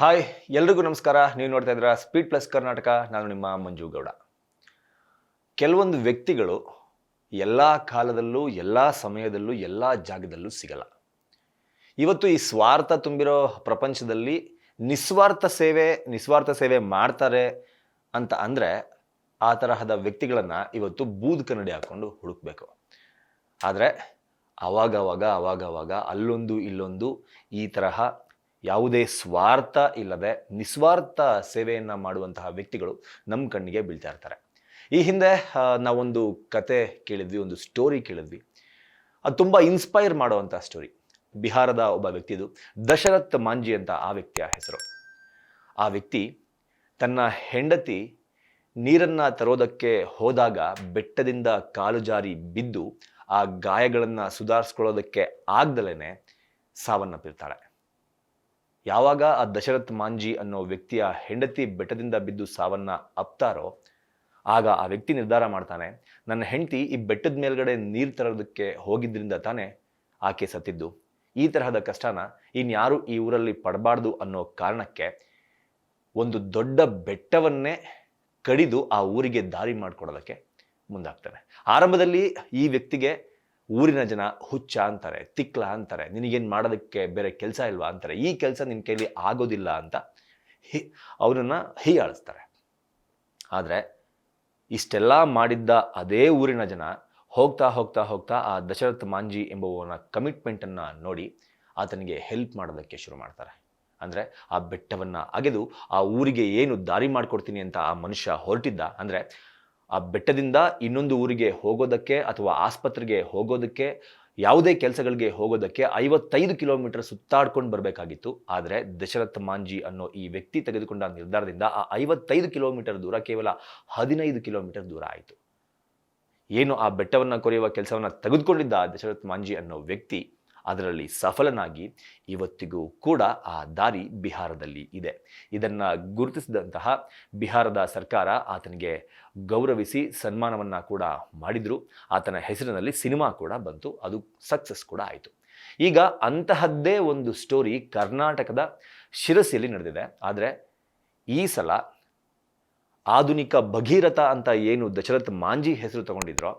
Hi ಎಲ್ರಿಗೂ ನಮಸ್ಕಾರ. ನೀವು ನೋಡ್ತಾ ಇದ್ದೀರಾ ಸ್ಪೀಡ್ ಪ್ಲಸ್ ಕರ್ನಾಟಕ. ನಾನು ನಿಮ್ಮ ಮಂಜು ಗೌಡ. ಕೆಲವೊಂದು ವ್ಯಕ್ತಿಗಳು ಎಲ್ಲ ಕಾಲದಲ್ಲೂ, ಎಲ್ಲ ಸಮಯದಲ್ಲೂ, ಎಲ್ಲ ಜಾಗದಲ್ಲೂ ಸಿಗಲ್ಲ. ಇವತ್ತು ಈ ಸ್ವಾರ್ಥ ತುಂಬಿರೋ ಪ್ರಪಂಚದಲ್ಲಿ ನಿಸ್ವಾರ್ಥ ಸೇವೆ ಮಾಡ್ತಾರೆ ಅಂತ ಅಂದರೆ ಆ ತರಹದ ವ್ಯಕ್ತಿಗಳನ್ನ ಇವತ್ತು ಬೂದು ಕನ್ನಡಿ ಹಾಕೊಂಡು ಹುಡುಕ್ಬೇಕು. ಆದರೆ ಅವಾಗವಾಗ ಅಲ್ಲೊಂದು ಇಲ್ಲೊಂದು ಈ ತರಹ ಯಾವುದೇ ಸ್ವಾರ್ಥ ಇಲ್ಲದೆ ನಿಸ್ವಾರ್ಥ ಸೇವೆಯನ್ನು ಮಾಡುವಂತಹ ವ್ಯಕ್ತಿಗಳು ನಮ್ಮ ಕಣ್ಣಿಗೆ ಬೀಳ್ತಾ ಇರ್ತಾರೆ. ಈ ಹಿಂದೆ ನಾವೊಂದು ಕತೆ ಕೇಳಿದ್ವಿ, ಒಂದು ಸ್ಟೋರಿ ಕೇಳಿದ್ವಿ. ಅದು ತುಂಬ ಇನ್ಸ್ಪೈರ್ ಮಾಡುವಂಥ ಸ್ಟೋರಿ. ಬಿಹಾರದ ಒಬ್ಬ ವ್ಯಕ್ತಿದು ದಶರಥ್ ಮಾಂಜಿ ಅಂತ ಆ ವ್ಯಕ್ತಿಯ ಹೆಸರು. ಆ ವ್ಯಕ್ತಿ ತನ್ನ ಹೆಂಡತಿ ನೀರನ್ನು ತರೋದಕ್ಕೆ ಹೋದಾಗ ಬೆಟ್ಟದಿಂದ ಕಾಲು ಜಾರಿ ಬಿದ್ದು ಆ ಗಾಯಗಳನ್ನು ಸುಧಾರಿಸ್ಕೊಳ್ಳೋದಕ್ಕೆ ಆಗ್ದಲೇ ಸಾವನ್ನಪ್ಪಿರ್ತಾಳೆ. ಯಾವಾಗ ಆ ದಶರಥ್ ಮಾಂಜಿ ಅನ್ನೋ ವ್ಯಕ್ತಿಯ ಹೆಂಡತಿ ಬೆಟ್ಟದಿಂದ ಬಿದ್ದು ಸಾವನ್ನ ಅಪ್ತಾರೋ ಆಗ ಆ ವ್ಯಕ್ತಿ ನಿರ್ಧಾರ ಮಾಡ್ತಾನೆ, ನನ್ನ ಹೆಂಡತಿ ಈ ಬೆಟ್ಟದ ಮೇಲ್ಗಡೆ ನೀರು ತರೋದಕ್ಕೆ ಹೋಗಿದ್ರಿಂದ ತಾನೇ ಆಕೆ ಸತ್ತಿದ್ದು. ಈ ತರಹದ ಕಷ್ಟನ ಇನ್ಯಾರು ಈ ಊರಲ್ಲಿ ಪಡಬಾರ್ದು ಅನ್ನೋ ಕಾರಣಕ್ಕೆ ಒಂದು ದೊಡ್ಡ ಬೆಟ್ಟವನ್ನೇ ಕಡಿದು ಆ ಊರಿಗೆ ದಾರಿ ಮಾಡಿಕೊಡೋದಕ್ಕೆ ಮುಂದಾಗ್ತಾನೆ. ಆರಂಭದಲ್ಲಿ ಈ ವ್ಯಕ್ತಿಗೆ ಊರಿನ ಜನ ಹುಚ್ಚ ಅಂತಾರೆ, ತಿಕ್ಲ ಅಂತಾರೆ, ನಿನಗೇನು ಮಾಡೋದಕ್ಕೆ ಬೇರೆ ಕೆಲಸ ಇಲ್ವಾ ಅಂತಾರೆ, ಈ ಕೆಲಸ ನಿನ್ನ ಕೈಲಿ ಆಗೋದಿಲ್ಲ ಅಂತ ಅವನನ್ನು ಹೀಯಾಳಿಸ್ತಾರೆ. ಆದರೆ ಇಷ್ಟೆಲ್ಲ ಮಾಡಿದ್ದ ಅದೇ ಊರಿನ ಜನ ಹೋಗ್ತಾ ಆ ದಶರಥ್ ಮಾಂಜಿ ಎಂಬುವನ ಕಮಿಟ್ಮೆಂಟನ್ನು ನೋಡಿ ಆತನಿಗೆ ಹೆಲ್ಪ್ ಮಾಡೋದಕ್ಕೆ ಶುರು ಮಾಡ್ತಾರೆ. ಅಂದರೆ ಆ ಬೆಟ್ಟವನ್ನು ಅಗೆದು ಆ ಊರಿಗೆ ಏನು ದಾರಿ ಮಾಡಿಕೊಡ್ತೀನಿ ಅಂತ ಆ ಮನುಷ್ಯ ಹೊರಟಿದ್ದ, ಅಂದರೆ ಆ ಬೆಟ್ಟದಿಂದ ಇನ್ನೊಂದು ಊರಿಗೆ ಹೋಗೋದಕ್ಕೆ ಅಥವಾ ಆಸ್ಪತ್ರೆಗೆ ಹೋಗೋದಕ್ಕೆ, ಯಾವುದೇ ಕೆಲಸಗಳಿಗೆ ಹೋಗೋದಕ್ಕೆ 55 ಕಿಲೋಮೀಟರ್ ಸುತ್ತಾಡ್ಕೊಂಡು ಬರಬೇಕಾಗಿತ್ತು. ಆದರೆ ದಶರಥ್ ಮಾಂಜಿ ಅನ್ನೋ ಈ ವ್ಯಕ್ತಿ ತೆಗೆದುಕೊಂಡ ನಿರ್ಧಾರದಿಂದ ಆ 55 ಕಿಲೋಮೀಟರ್ ದೂರ ಕೇವಲ 15 ಕಿಲೋಮೀಟರ್ ದೂರ ಆಯಿತು. ಏನು ಆ ಬೆಟ್ಟವನ್ನು ಕೊರೆಯುವ ಕೆಲಸವನ್ನು ತೆಗೆದುಕೊಂಡಿದ್ದ ದಶರಥ್ ಮಾಂಜಿ ಅನ್ನೋ ವ್ಯಕ್ತಿ ಅದರಲ್ಲಿ ಸಫಲನಾಗಿ ಇವತ್ತಿಗೂ ಕೂಡ ಆ ದಾರಿ ಬಿಹಾರದಲ್ಲಿ ಇದೆ. ಇದನ್ನು ಗುರುತಿಸಿದಂತಹ ಬಿಹಾರದ ಸರ್ಕಾರ ಆತನಿಗೆ ಗೌರವಿಸಿ ಸನ್ಮಾನವನ್ನು ಕೂಡ ಮಾಡಿದರು. ಆತನ ಹೆಸರಿನಲ್ಲಿ ಸಿನಿಮಾ ಕೂಡ ಬಂತು, ಅದು ಸಕ್ಸಸ್ ಕೂಡ ಆಯಿತು. ಈಗ ಅಂತಹದ್ದೇ ಒಂದು ಸ್ಟೋರಿ ಕರ್ನಾಟಕದ ಶಿರಸಿಯಲ್ಲಿ ನಡೆದಿದೆ. ಆದರೆ ಈ ಸಲ ಆಧುನಿಕ ಭಗೀರಥ ಅಂತ ಏನು ದಶರಥ್ ಮಾಂಜಿ ಹೆಸರು ತಗೊಂಡಿದ್ರೋ,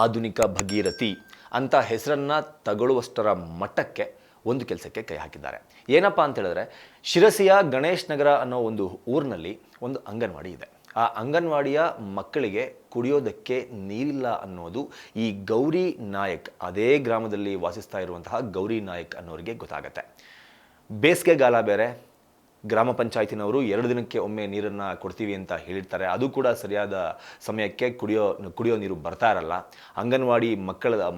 ಆಧುನಿಕ ಭಗೀರಥಿ ಅಂತ ಹೆಸರನ್ನು ತಗೊಳ್ಳುವಷ್ಟರ ಮಟ್ಟಕ್ಕೆ ಒಂದು ಕೆಲಸಕ್ಕೆ ಕೈ ಹಾಕಿದ್ದಾರೆ. ಏನಪ್ಪ ಅಂತ ಹೇಳಿದ್ರೆ, ಶಿರಸಿಯ ಗಣೇಶ್ ನಗರ ಅನ್ನೋ ಒಂದು ಊರಿನಲ್ಲಿ ಒಂದು ಅಂಗನವಾಡಿ ಇದೆ. ಆ ಅಂಗನವಾಡಿಯ ಮಕ್ಕಳಿಗೆ ಕುಡಿಯೋದಕ್ಕೆ ನೀರಿಲ್ಲ ಅನ್ನೋದು ಈ ಗೌರಿ ನಾಯಕ್, ಅದೇ ಗ್ರಾಮದಲ್ಲಿ ವಾಸಿಸ್ತಾ ಇರುವಂತಹ ಗೌರಿ ನಾಯಕ್ ಅನ್ನೋರಿಗೆ ಗೊತ್ತಾಗತ್ತೆ. ಬೇಸಿಗೆಗಾಲ ಬೇರೆ, ಗ್ರಾಮ ಪಂಚಾಯತಿನವರು 2 ದಿನಕ್ಕೆ ಒಮ್ಮೆ ನೀರನ್ನು ಕೊಡ್ತೀವಿ ಅಂತ ಹೇಳಿರ್ತಾರೆ. ಅದು ಕೂಡ ಸರಿಯಾದ ಸಮಯಕ್ಕೆ ಕುಡಿಯೋ ನೀರು ಬರ್ತಾ ಇರಲ್ಲ. ಅಂಗನವಾಡಿ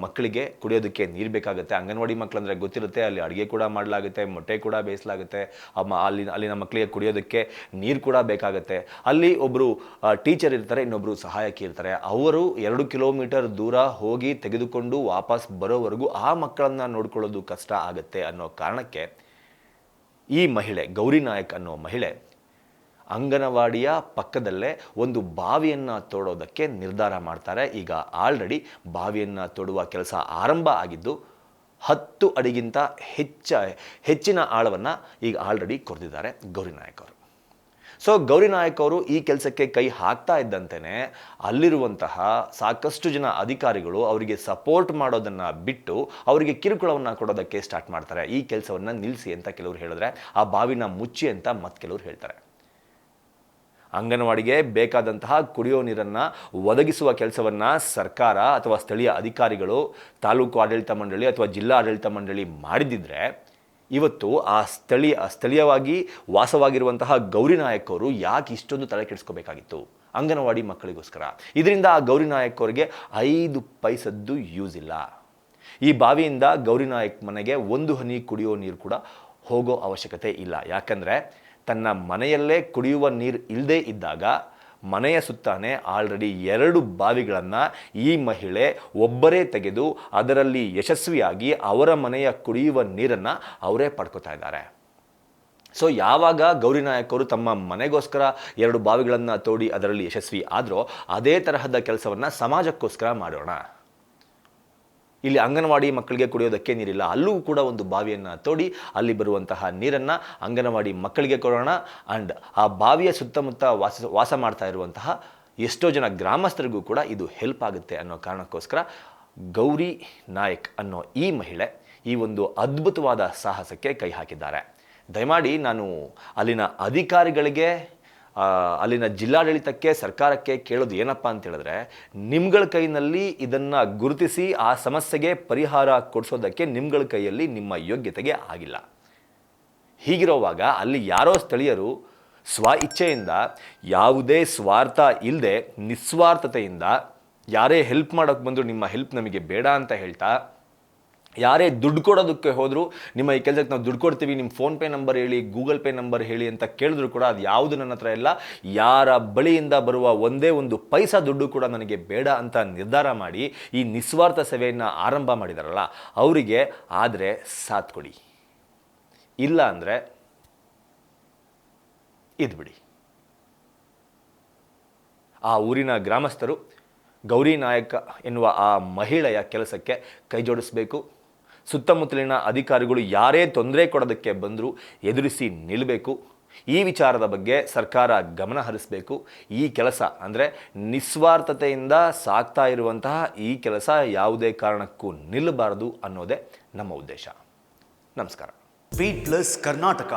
ಮಕ್ಕಳಿಗೆ ಕುಡಿಯೋದಕ್ಕೆ ನೀರು ಬೇಕಾಗುತ್ತೆ. ಅಂಗನವಾಡಿ ಮಕ್ಕಳಂದರೆ ಗೊತ್ತಿರುತ್ತೆ, ಅಲ್ಲಿ ಅಡುಗೆ ಕೂಡ ಮಾಡಲಾಗುತ್ತೆ, ಮೊಟ್ಟೆ ಕೂಡ ಬೇಯಿಸಲಾಗುತ್ತೆ. ಅಲ್ಲಿನ ಮಕ್ಕಳಿಗೆ ಕುಡಿಯೋದಕ್ಕೆ ನೀರು ಕೂಡ ಬೇಕಾಗುತ್ತೆ. ಅಲ್ಲಿ ಒಬ್ಬರು ಟೀಚರ್ ಇರ್ತಾರೆ, ಇನ್ನೊಬ್ಬರು ಸಹಾಯಕಿ ಇರ್ತಾರೆ. ಅವರು 2 ಕಿಲೋಮೀಟರ್ ದೂರ ಹೋಗಿ ತೆಗೆದುಕೊಂಡು ವಾಪಸ್ ಬರೋವರೆಗೂ ಆ ಮಕ್ಕಳನ್ನು ನೋಡ್ಕೊಳ್ಳೋದು ಕಷ್ಟ ಆಗುತ್ತೆ ಅನ್ನೋ ಕಾರಣಕ್ಕೆ ಈ ಮಹಿಳೆ, ಗೌರಿ ನಾಯಕ್ ಅನ್ನೋ ಮಹಿಳೆ, ಅಂಗನವಾಡಿಯ ಪಕ್ಕದಲ್ಲೇ ಒಂದು ಬಾವಿಯನ್ನು ತೋಡೋದಕ್ಕೆ ನಿರ್ಧಾರ ಮಾಡ್ತಾರೆ. ಈಗ ಆಲ್ರೆಡಿ ಬಾವಿಯನ್ನು ತೋಡುವ ಕೆಲಸ ಆರಂಭ ಆಗಿದ್ದು 10 ಅಡಿಗಿಂತ ಹೆಚ್ಚಿನ ಆಳವನ್ನು ಈಗ ಆಲ್ರೆಡಿ ಕೊರೆದಿದ್ದಾರೆ ಗೌರಿ ನಾಯಕ್ ಅವರು. ಸೊ ಗೌರಿ ನಾಯಕ್ ಅವರು ಈ ಕೆಲಸಕ್ಕೆ ಕೈ ಹಾಕ್ತಾ ಇದ್ದಂತೆಯೇ ಅಲ್ಲಿರುವಂತಹ ಸಾಕಷ್ಟು ಜನ ಅಧಿಕಾರಿಗಳು ಅವರಿಗೆ ಸಪೋರ್ಟ್ ಮಾಡೋದನ್ನು ಬಿಟ್ಟು ಅವರಿಗೆ ಕಿರುಕುಳವನ್ನು ಕೊಡೋದಕ್ಕೆ ಸ್ಟಾರ್ಟ್ ಮಾಡ್ತಾರೆ. ಈ ಕೆಲಸವನ್ನು ನಿಲ್ಲಿಸಿ ಅಂತ ಕೆಲವರು ಹೇಳಿದ್ರೆ, ಆ ಬಾವಿನ ಮುಚ್ಚಿ ಅಂತ ಮತ್ತೆ ಕೆಲವರು ಹೇಳ್ತಾರೆ. ಅಂಗನವಾಡಿಗೆ ಬೇಕಾದಂತಹ ಕುಡಿಯೋ ನೀರನ್ನು ಒದಗಿಸುವ ಕೆಲಸವನ್ನು ಸರ್ಕಾರ ಅಥವಾ ಸ್ಥಳೀಯ ಅಧಿಕಾರಿಗಳು, ತಾಲೂಕು ಆಡಳಿತ ಮಂಡಳಿ ಅಥವಾ ಜಿಲ್ಲಾ ಆಡಳಿತ ಮಂಡಳಿ ಮಾಡಿದ್ದಿದ್ರೆ ಇವತ್ತು ಆ ಸ್ಥಳೀಯವಾಗಿ ವಾಸವಾಗಿರುವಂತಹ ಗೌರಿ ನಾಯಕ್ ಅವರು ಯಾಕೆ ಇಷ್ಟೊಂದು ತಲೆ ಕೆಡಿಸ್ಕೋಬೇಕಾಗಿತ್ತು ಅಂಗನವಾಡಿ ಮಕ್ಕಳಿಗೋಸ್ಕರ? ಇದರಿಂದ ಆ ಗೌರಿ ನಾಯಕ್ ಅವರಿಗೆ 5 ಪೈಸದ್ದು ಯೂಸ್ ಇಲ್ಲ. ಈ ಬಾವಿಯಿಂದ ಗೌರಿ ನಾಯಕ್ ಮನೆಗೆ 1 ಹನಿ ಕುಡಿಯೋ ನೀರು ಕೂಡ ಹೋಗೋ ಅವಶ್ಯಕತೆ ಇಲ್ಲ. ಯಾಕಂದರೆ ತನ್ನ ಮನೆಯಲ್ಲೇ ಕುಡಿಯುವ ನೀರು ಇಲ್ಲದೇ ಇದ್ದಾಗ ಮನೆಯ ಸುತ್ತಾನೆ ಆಲ್ರೆಡಿ 2 ಬಾವಿಗಳನ್ನು ಈ ಮಹಿಳೆ ಒಬ್ಬರೇ ತೆಗೆದು ಅದರಲ್ಲಿ ಯಶಸ್ವಿಯಾಗಿ ಅವರ ಮನೆಯ ಕುಡಿಯುವ ನೀರನ್ನು ಅವರೇ ಪಡ್ಕೋತಾ ಇದ್ದಾರೆ. ಸೊ ಯಾವಾಗ ಗೌರಿ ನಾಯಕ್ ಅವರು ತಮ್ಮ ಮನೆಗೋಸ್ಕರ 2 ಬಾವಿಗಳನ್ನು ತೋಡಿ ಅದರಲ್ಲಿ ಯಶಸ್ವಿ ಆದರೂ ಅದೇ ತರಹದ ಕೆಲಸವನ್ನು ಸಮಾಜಕ್ಕೋಸ್ಕರ ಮಾಡೋಣ. ಇಲ್ಲಿ ಅಂಗನವಾಡಿ ಮಕ್ಕಳಿಗೆ ಕುಡಿಯೋದಕ್ಕೆ ನೀರಿಲ್ಲ, ಅಲ್ಲೂ ಕೂಡ ಒಂದು ಬಾವಿಯನ್ನು ತೋಡಿ ಅಲ್ಲಿ ಬರುವಂತಹ ನೀರನ್ನು ಅಂಗನವಾಡಿ ಮಕ್ಕಳಿಗೆ ಕೊಡೋಣ. ಆ್ಯಂಡ್ ಆ ಬಾವಿಯ ಸುತ್ತಮುತ್ತ ವಾಸ ಮಾಡ್ತಾ ಇರುವಂತಹ ಎಷ್ಟೋ ಜನ ಗ್ರಾಮಸ್ಥರಿಗೂ ಕೂಡ ಇದು ಹೆಲ್ಪ್ ಆಗುತ್ತೆ ಅನ್ನೋ ಕಾರಣಕ್ಕೋಸ್ಕರ ಗೌರಿ ನಾಯಕ್ ಅನ್ನೋ ಈ ಮಹಿಳೆ ಈ ಒಂದು ಅದ್ಭುತವಾದ ಸಾಹಸಕ್ಕೆ ಕೈ ಹಾಕಿದ್ದಾರೆ. ದಯಮಾಡಿ ನಾನು ಅಲ್ಲಿನ ಅಧಿಕಾರಿಗಳಿಗೆ, ಅಲ್ಲಿನ ಜಿಲ್ಲಾಡಳಿತಕ್ಕೆ, ಸರ್ಕಾರಕ್ಕೆ ಕೇಳೋದು ಏನಪ್ಪ ಅಂತ ಹೇಳಿದ್ರೆ, ನಿಮ್ಗಳ ಕೈನಲ್ಲಿ ಇದನ್ನು ಗುರುತಿಸಿ ಆ ಸಮಸ್ಯೆಗೆ ಪರಿಹಾರ ಕೊಡಿಸೋದಕ್ಕೆ ನಿಮ್ಗಳ ಕೈಯಲ್ಲಿ ನಿಮ್ಮ ಯೋಗ್ಯತೆಗೆ ಆಗಿಲ್ಲ. ಹೀಗಿರುವಾಗ ಅಲ್ಲಿ ಯಾರೋ ಸ್ಥಳೀಯರು ಸ್ವ ಇಚ್ಛೆಯಿಂದ, ಯಾವುದೇ ಸ್ವಾರ್ಥ ಇಲ್ಲದೆ ನಿಸ್ವಾರ್ಥತೆಯಿಂದ ಯಾರೇ ಹೆಲ್ಪ್ ಮಾಡೋಕ್ಕೆ ಬಂದರೂ ನಿಮ್ಮ ಹೆಲ್ಪ್ ನಮಗೆ ಬೇಡ ಅಂತ ಹೇಳ್ತಾ, ಯಾರೇ ದುಡ್ಡು ಕೊಡೋದಕ್ಕೆ ಹೋದರೂ ನಿಮ್ಮ ಈ ಕೆಲಸಕ್ಕೆ ನಾವು ದುಡ್ಡು ಕೊಡ್ತೀವಿ, ನಿಮ್ಮ ಫೋನ್ಪೇ ನಂಬರ್ ಹೇಳಿ, ಗೂಗಲ್ ಪೇ ನಂಬರ್ ಹೇಳಿ ಅಂತ ಕೇಳಿದ್ರು ಕೂಡ ಅದು ಯಾವುದು ನನ್ನ ಹತ್ರ ಇಲ್ಲ, ಯಾರ ಬಳಿಯಿಂದ ಬರುವ ಒಂದೇ ಒಂದು ಪೈಸಾ ದುಡ್ಡು ಕೂಡ ನನಗೆ ಬೇಡ ಅಂತ ನಿರ್ಧಾರ ಮಾಡಿ ಈ ನಿಸ್ವಾರ್ಥ ಸೇವೆಯನ್ನು ಆರಂಭ ಮಾಡಿದಾರಲ್ಲ, ಅವರಿಗೆ ಆದರೆ ಸಾಥ್ ಕೊಡಿ. ಇಲ್ಲ ಅಂದರೆ ಇದ್ಬಿಡಿ. ಆ ಊರಿನ ಗ್ರಾಮಸ್ಥರು ಗೌರಿ ನಾಯಕ ಎನ್ನುವ ಆ ಮಹಿಳೆಯ ಕೆಲಸಕ್ಕೆ ಕೈ ಜೋಡಿಸಬೇಕು. ಸುತ್ತಮುತ್ತಲಿನ ಅಧಿಕಾರಿಗಳು ಯಾರೇ ತೊಂದರೆ ಕೊಡೋದಕ್ಕೆ ಬಂದರೂ ಎದುರಿಸಿ ನಿಲ್ಲಬೇಕು. ಈ ವಿಚಾರದ ಬಗ್ಗೆ ಸರ್ಕಾರ ಗಮನ ಹರಿಸಬೇಕು. ಈ ಕೆಲಸ ಅಂದರೆ ನಿಸ್ವಾರ್ಥತೆಯಿಂದ ಸಾಗ್ತಾ ಇರುವಂತಹ ಈ ಕೆಲಸ ಯಾವುದೇ ಕಾರಣಕ್ಕೂ ನಿಲ್ಲಬಾರದು ಅನ್ನೋದೇ ನಮ್ಮ ಉದ್ದೇಶ. ನಮಸ್ಕಾರ. Beat plus Karnataka.